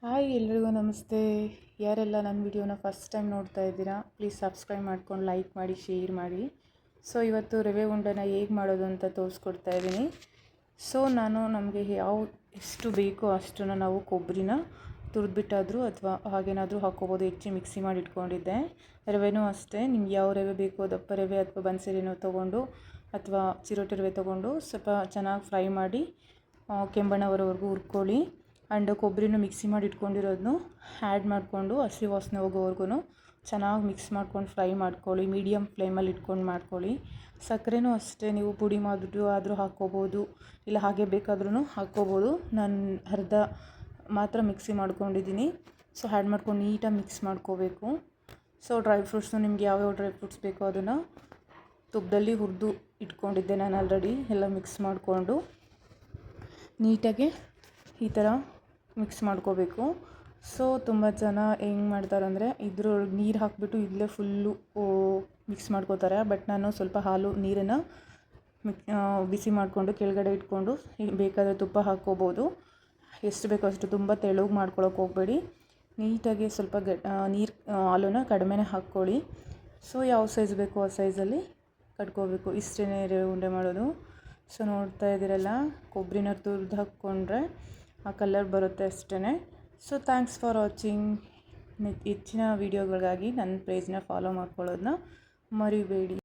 Hi ಎಲ್ರಿಗೂ ನಮಸ್ತೆ. ಯಾರೆಲ್ಲ ನನ್ನ ವಿಡಿಯೋನ ಫಸ್ಟ್ ಟೈಮ್ ನೋಡ್ತಾ ಇದ್ದೀರಾ, ಪ್ಲೀಸ್ ಸಬ್ಸ್ಕ್ರೈಬ್ ಮಾಡ್ಕೊಂಡು ಲೈಕ್ ಮಾಡಿ ಶೇರ್ ಮಾಡಿ. ಸೊ ಇವತ್ತು ರವೆ ಉಂಡೆನ ಹೇಗೆ ಮಾಡೋದು ಅಂತ ತೋರಿಸ್ಕೊಡ್ತಾ ಇದ್ದೀನಿ. ಸೊ ನಾನು ನಮಗೆ ಎಷ್ಟು ಬೇಕೋ ಅಷ್ಟನ್ನು ನಾವು ಕೊಬ್ಬರಿನ ತುರಿದ್ಬಿಟ್ಟಾದರೂ ಅಥವಾ ಹಾಗೇನಾದರೂ ಹಾಕ್ಕೋಬೋದು. ಹೆಚ್ಚಿ ಮಿಕ್ಸಿ ಮಾಡಿ ಇಟ್ಕೊಂಡಿದ್ದೆ. ರವೆನೂ ಅಷ್ಟೇ, ನಿಮ್ಗೆ ಯಾವ ರವೆ ಬೇಕೋ ದಪ್ಪ ರವೆ ಅಥವಾ ಬನ್ಸರಿನೋ ತೊಗೊಂಡು ಅಥವಾ ಚಿರೋಟಿ ರವೆ ತೊಗೊಂಡು ಸ್ವಲ್ಪ ಚೆನ್ನಾಗಿ ಫ್ರೈ ಮಾಡಿ ಕೆಂಬಣ್ಣ ಬರೋವರೆಗೂ ಹುರ್ಕೊಳ್ಳಿ. ಆ್ಯಂಡ್ ಕೊಬ್ಬರಿನೂ ಮಿಕ್ಸಿ ಮಾಡಿ ಇಟ್ಕೊಂಡಿರೋದನ್ನು ಆ್ಯಡ್ ಮಾಡಿಕೊಂಡು ಹಸಿ ವಾಸನೆ ಹೋಗೋವರೆಗೂ ಚೆನ್ನಾಗಿ ಮಿಕ್ಸ್ ಮಾಡ್ಕೊಂಡು ಫ್ರೈ ಮಾಡ್ಕೊಳ್ಳಿ. ಮೀಡಿಯಮ್ ಫ್ಲೇಮಲ್ಲಿ ಇಟ್ಕೊಂಡು ಮಾಡ್ಕೊಳ್ಳಿ. ಸಕ್ಕರೆನೂ ಅಷ್ಟೇ, ನೀವು ಪುಡಿ ಮಾಡಿಬಿಟ್ಟು ಆದರೂ ಹಾಕ್ಕೋಬೋದು, ಇಲ್ಲ ಹಾಗೆ ಬೇಕಾದ್ರೂ ಹಾಕ್ಕೋಬೋದು. ನಾನು ಅರ್ಧ ಮಾತ್ರ ಮಿಕ್ಸಿ ಮಾಡ್ಕೊಂಡಿದ್ದೀನಿ. ಸೊ ಆ್ಯಡ್ ಮಾಡ್ಕೊಂಡು ನೀಟಾಗಿ ಮಿಕ್ಸ್ ಮಾಡ್ಕೋಬೇಕು. ಸೊ ಡ್ರೈ ಫ್ರೂಟ್ಸ್ನು ನಿಮ್ಗೆ ಯಾವ್ಯಾವ ಡ್ರೈ ಫ್ರೂಟ್ಸ್ ಬೇಕೋ ಅದನ್ನು ತುಪ್ಪದಲ್ಲಿ ಹುರಿದು ಇಟ್ಕೊಂಡಿದ್ದೆ ನಾನು ಆಲ್ರೆಡಿ. ಎಲ್ಲ ಮಿಕ್ಸ್ ಮಾಡಿಕೊಂಡು ನೀಟಾಗಿ ಈ ಥರ ಮಿಕ್ಸ್ ಮಾಡ್ಕೋಬೇಕು. ಸೊ ತುಂಬ ಜನ ಹೆಂಗೆ ಮಾಡ್ತಾರಂದರೆ ಇದ್ರೊಳಗೆ ನೀರು ಹಾಕಿಬಿಟ್ಟು ಇಲ್ಲೇ ಫುಲ್ಲು ಮಿಕ್ಸ್ ಮಾಡ್ಕೋತಾರೆ. ಬಟ್ ನಾನು ಸ್ವಲ್ಪ ನೀರನ್ನು ಬಿಸಿ ಮಾಡಿಕೊಂಡು ಕೆಳಗಡೆ ಇಟ್ಕೊಂಡು ಬೇಕಾದರೆ ತುಪ್ಪ ಹಾಕ್ಕೋಬೋದು. ಎಷ್ಟು ಬೇಕೋ ಅಷ್ಟು ತುಂಬ ತೆಳುಗೆ ಮಾಡ್ಕೊಳಕ್ಕೆ ಹೋಗಬೇಡಿ. ನೀಟಾಗಿ ಸ್ವಲ್ಪ ಹಾಲನ್ನು ಕಡಿಮೆನೇ ಹಾಕ್ಕೊಳ್ಳಿ. ಸೊ ಯಾವ ಸೈಜ್ ಬೇಕೋ ಆ ಸೈಜಲ್ಲಿ ಕಟ್ಕೋಬೇಕು. ಇಷ್ಟೇ ರವೆ ಉಂಡೆ ಮಾಡೋದು. ಸೊ ನೋಡ್ತಾ ಇದ್ದೀರಲ್ಲ, ಕೊಬ್ಬರಿನ ತುರಿದು ಹಾಕ್ಕೊಂಡ್ರೆ ಆ ಕಲರ್ ಬರುತ್ತೆ ಅಷ್ಟೇ. So thanks for watching. ಹೆಚ್ಚಿನ ವೀಡಿಯೋಗಳಿಗಾಗಿ ನನ್ನ ಪೇಜ್ನ ಫಾಲೋ ಮಾಡ್ಕೊಳ್ಳೋದನ್ನ ಮರಿಬೇಡಿ.